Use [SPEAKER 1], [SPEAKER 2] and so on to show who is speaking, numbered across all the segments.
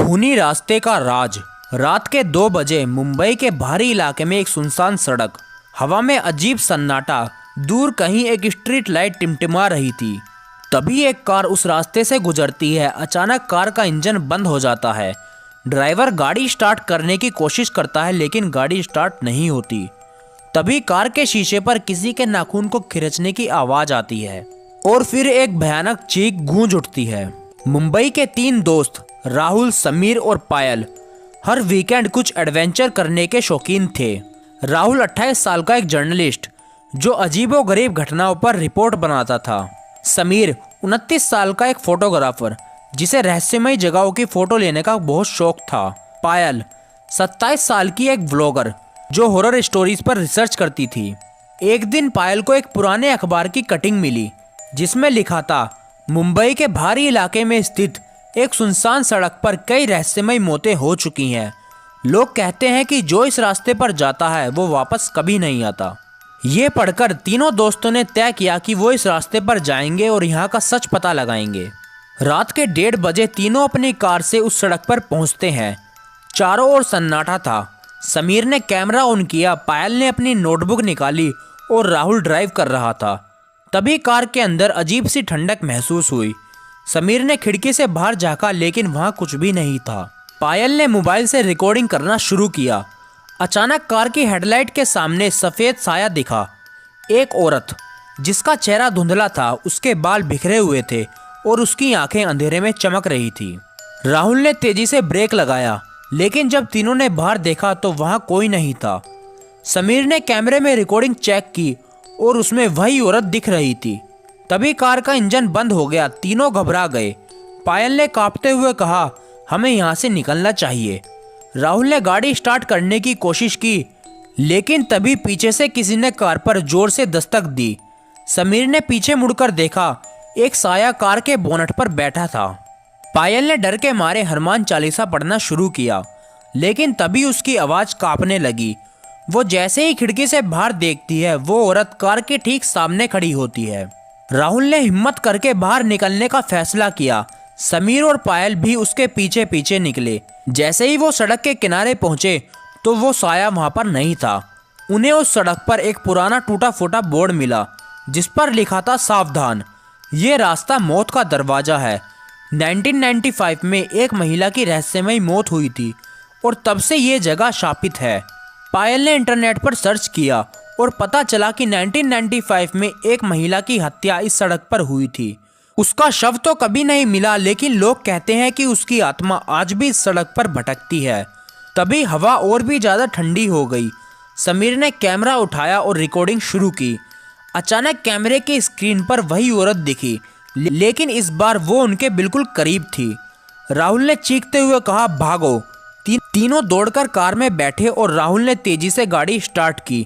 [SPEAKER 1] खूनी रास्ते का राज। रात के 2 बजे मुंबई के भारी इलाके में एक सुनसान सड़क, हवा में अजीब सन्नाटा, दूर कहीं एक स्ट्रीट लाइट टिमटिमा रही थी। तभी एक कार उस रास्ते से गुजरती है। अचानक कार का इंजन बंद हो जाता है। ड्राइवर गाड़ी स्टार्ट करने की कोशिश करता है लेकिन गाड़ी स्टार्ट नहीं होती। तभी कार के शीशे पर किसी के नाखून को खिरचने की आवाज आती है और फिर एक भयानक चीख गूंज उठती है। मुंबई के 3 दोस्त राहुल, समीर और पायल हर वीकेंड कुछ एडवेंचर करने के शौकीन थे। राहुल 28 साल का एक जर्नलिस्ट जो अजीबोगरीब घटनाओं पर रिपोर्ट बनाता था। समीर 29 साल का एक फोटोग्राफर जिसे रहस्यमय जगहों की फोटो लेने का बहुत शौक था। पायल 27 साल की एक व्लॉगर जो हॉरर स्टोरीज पर रिसर्च करती थी। एक दिन पायल को एक पुराने अखबार की कटिंग मिली जिसमें लिखा था, मुंबई के भारी इलाके में स्थित एक सुनसान सड़क पर कई रहस्यमय मौतें हो चुकी हैं। लोग कहते हैं कि जो इस रास्ते पर जाता है वो वापस कभी नहीं आता। ये पढ़कर तीनों दोस्तों ने तय किया कि वो इस रास्ते पर जाएंगे और यहाँ का सच पता लगाएंगे। रात के 1:30 बजे तीनों अपनी कार से उस सड़क पर पहुँचते हैं। चारों ओर सन्नाटा था। समीर ने कैमरा ऑन किया, पायल ने अपनी नोटबुक निकाली और राहुल ड्राइव कर रहा था। तभी कार के अंदर अजीब सी ठंडक महसूस हुई। समीर ने खिड़की से बाहर झांका लेकिन वहां कुछ भी नहीं था। पायल ने मोबाइल से रिकॉर्डिंग करना शुरू किया। अचानक कार की हेडलाइट के सामने सफ़ेद साया दिखा। एक औरत जिसका चेहरा धुंधला था, उसके बाल बिखरे हुए थे और उसकी आंखें अंधेरे में चमक रही थी। राहुल ने तेजी से ब्रेक लगाया लेकिन जब तीनों ने बाहर देखा तो वहां कोई नहीं था। समीर ने कैमरे में रिकॉर्डिंग चेक की और उसमें वही औरत दिख रही थी। तभी कार का इंजन बंद हो गया। तीनों घबरा गए। पायल ने कांपते हुए कहा, हमें यहाँ से निकलना चाहिए। राहुल ने गाड़ी स्टार्ट करने की कोशिश की लेकिन तभी पीछे से किसी ने कार पर जोर से दस्तक दी। समीर ने पीछे मुड़कर देखा, एक साया कार के बोनट पर बैठा था। पायल ने डर के मारे हनुमान चालीसा पढ़ना शुरू किया लेकिन तभी उसकी आवाज़ कांपने लगी। वो जैसे ही खिड़की से बाहर देखती है वो औरत कार के ठीक सामने खड़ी होती है। राहुल ने हिम्मत करके बाहर निकलने का फैसला किया। समीर और पायल भी उसके पीछे पीछे निकले। जैसे ही वो सड़क के किनारे पहुंचे तो वो साया वहां पर नहीं था। उन्हें उस सड़क पर एक पुराना टूटा फूटा बोर्ड मिला जिस पर लिखा था, सावधान, ये रास्ता मौत का दरवाजा है। 1995 में एक महिला की रहस्यमय मौत हुई थी और तब से ये जगह शापित है। पायल ने इंटरनेट पर सर्च किया और पता चला कि 1995 में एक महिला की हत्या इस सड़क पर हुई थी। उसका शव तो कभी नहीं मिला लेकिन लोग कहते हैं कि उसकी आत्मा आज भी इस सड़क पर भटकती है। तभी हवा और भी ज़्यादा ठंडी हो गई। समीर ने कैमरा उठाया और रिकॉर्डिंग शुरू की। अचानक कैमरे की स्क्रीन पर वही औरत दिखी लेकिन इस बार वो उनके बिल्कुल करीब थी। राहुल ने चीखते हुए कहा, भागो। तीनों दौड़कर कार में बैठे और राहुल ने तेजी से गाड़ी स्टार्ट की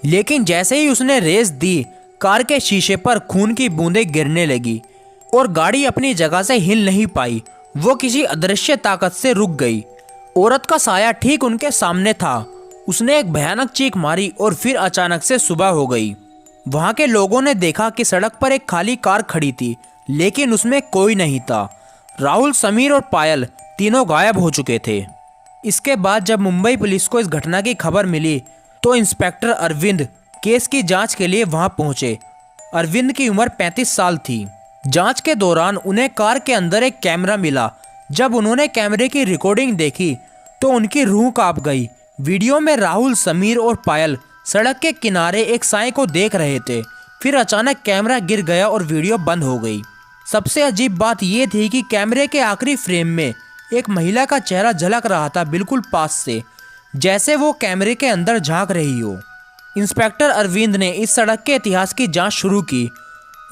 [SPEAKER 1] लेकिन जैसे ही उसने रेस दी कार के शीशे पर खून की बूंदें गिरने लगी और गाड़ी अपनी जगह से हिल नहीं पाई। वो किसी अदृश्य ताकत से रुक गई। औरत का साया ठीक उनके सामने था। उसने एक भयानक चीख मारी और फिर अचानक से सुबह हो गई। वहां के लोगों ने देखा कि सड़क पर एक खाली कार खड़ी थी लेकिन उसमें कोई नहीं था। राहुल, समीर और पायल तीनों गायब हो चुके थे। इसके बाद जब मुंबई पुलिस को इस घटना की खबर मिली तो इंस्पेक्टर अरविंद केस की जांच के लिए वहां पहुंचे। अरविंद की उम्र 35 साल थी। जांच के दौरान उन्हें कार के अंदर एक कैमरा मिला। जब उन्होंने कैमरे की रिकॉर्डिंग देखी तो उनकी रूह कांप गई। वीडियो में राहुल, समीर और पायल सड़क के किनारे एक साए को देख रहे थे। फिर अचानक कैमरा गिर गया और वीडियो बंद हो गई। सबसे अजीब बात यह थी कि कैमरे के आखिरी फ्रेम में एक महिला का चेहरा झलक रहा था, बिल्कुल पास से, जैसे वो कैमरे के अंदर झांक रही हो। इंस्पेक्टर अरविंद ने इस सड़क के इतिहास की जांच शुरू की।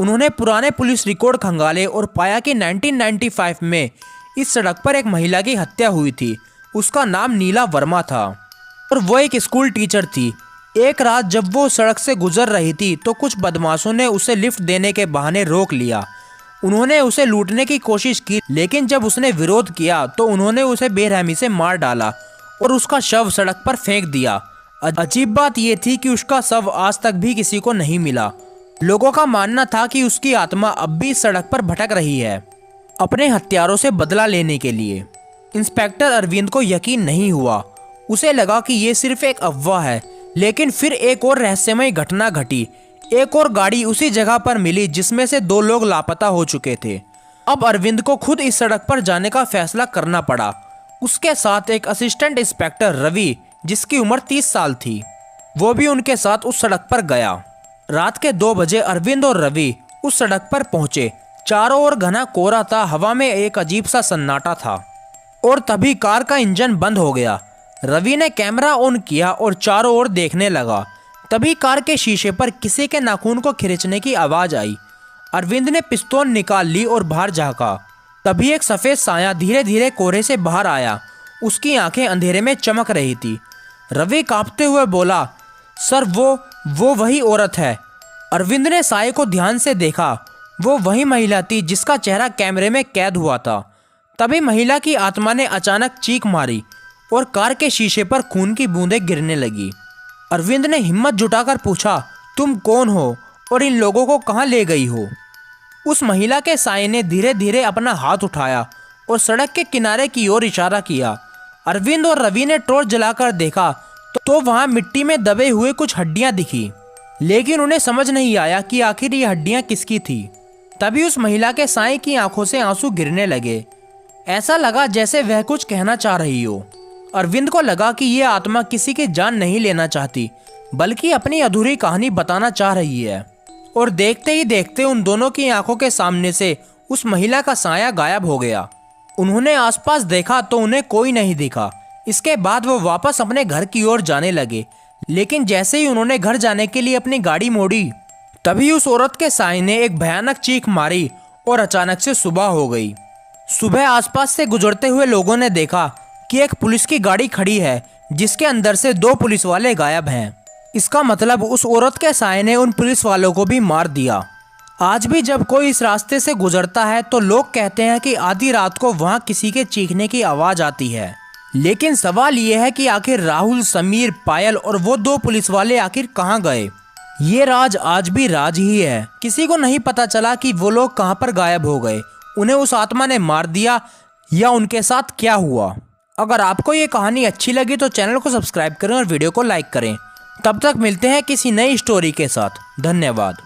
[SPEAKER 1] उन्होंने पुराने पुलिस रिकॉर्ड खंगाले और पाया कि 1995 में इस सड़क पर एक महिला की हत्या हुई थी। उसका नाम नीला वर्मा था और वो एक स्कूल टीचर थी। एक रात जब वो सड़क से गुजर रही थी तो कुछ बदमाशों ने उसे लिफ्ट देने के बहाने रोक लिया। उन्होंने उसे लूटने की कोशिश की लेकिन जब उसने विरोध किया तो उन्होंने उसे बेरहमी से मार डाला और उसका शव सड़क पर फेंक दिया। अजीब बात यह थी कि उसका शव आज तक भी किसी को नहीं मिला। लोगों का मानना था कि उसकी आत्मा अब भी सड़क पर भटक रही है, अपने हत्यारों से बदला लेने के लिए। इंस्पेक्टर अरविंद को यकीन नहीं हुआ। उसे लगा कि ये सिर्फ एक अफवाह है, लेकिन फिर एक और रहस्यमय घटना घटी। एक और गाड़ी उसी जगह पर मिली जिसमें से 2 लोग लापता हो चुके थे। अब अरविंद को खुद इस सड़क पर जाने का फैसला करना पड़ा। उसके साथ एक असिस्टेंट इंस्पेक्टर रवि, जिसकी उम्र 30 साल थी, वो भी उनके साथ उस सड़क पर गया। रात के 2 बजे अरविंद और रवि उस सड़क पर पहुंचे। चारों ओर घना कोहरा था, हवा में एक अजीब सा सन्नाटा था। और तभी कार का इंजन बंद हो गया। रवि ने कैमरा ऑन किया और चारों ओर देखने लगा। तभी कार के शीशे पर किसी के नाखून को खींचने की आवाज़ आई। अरविंद ने पिस्तौल निकाल ली और बाहर झांका। तभी एक सफ़ेद साया धीरे धीरे कोहरे से बाहर आया। उसकी आंखें अंधेरे में चमक रही थी। रवि कांपते हुए बोला, सर वो वही औरत है। अरविंद ने साये को ध्यान से देखा। वो वही महिला थी जिसका चेहरा कैमरे में कैद हुआ था। तभी महिला की आत्मा ने अचानक चीख मारी और कार के शीशे पर खून की बूंदें गिरने लगी। अरविंद ने हिम्मत जुटाकर पूछा, तुम कौन हो और इन लोगों को कहाँ ले गई हो? उस महिला के साये ने धीरे धीरे अपना हाथ उठाया और सड़क के किनारे की ओर इशारा किया। अरविंद और रवि ने टॉर्च जलाकर देखा तो वहाँ मिट्टी में दबे हुए कुछ हड्डियाँ दिखी, लेकिन उन्हें समझ नहीं आया कि आखिर ये हड्डियाँ किसकी थी। तभी उस महिला के साये की आंखों से आंसू गिरने लगे। ऐसा लगा जैसे वह कुछ कहना चाह रही हो। अरविंद को लगा कि यह आत्मा किसी की जान नहीं लेना चाहती, बल्कि अपनी अधूरी कहानी बताना चाह रही है। और देखते ही देखते उन दोनों की आंखों के सामने से उस महिला का साया गायब हो गया। उन्होंने आसपास देखा तो उन्हें कोई नहीं दिखा। इसके बाद वो वापस अपने घर की ओर जाने लगे, लेकिन जैसे ही उन्होंने घर जाने के लिए अपनी गाड़ी मोड़ी, तभी उस औरत के साये ने एक भयानक चीख मारी और अचानक से सुबह हो गई। सुबह आसपास से गुजरते हुए लोगों ने देखा कि एक पुलिस की गाड़ी खड़ी है, जिसके अंदर से 2 पुलिस वाले गायब हैं। इसका मतलब उस औरत के साये ने उन पुलिस वालों को भी मार दिया। आज भी जब कोई इस रास्ते से गुजरता है तो लोग कहते हैं कि आधी रात को वहाँ किसी के चीखने की आवाज़ आती है। लेकिन सवाल ये है कि आखिर राहुल, समीर, पायल और वो 2 पुलिस वाले आखिर कहाँ गए? ये राज आज भी राज ही है। किसी को नहीं पता चला कि वो लोग कहाँ पर गायब हो गए। उन्हें उस आत्मा ने मार दिया या उनके साथ क्या हुआ? अगर आपको ये कहानी अच्छी लगी तो चैनल को सब्सक्राइब करें और वीडियो को लाइक करें। तब तक मिलते हैं किसी नई स्टोरी के साथ। धन्यवाद।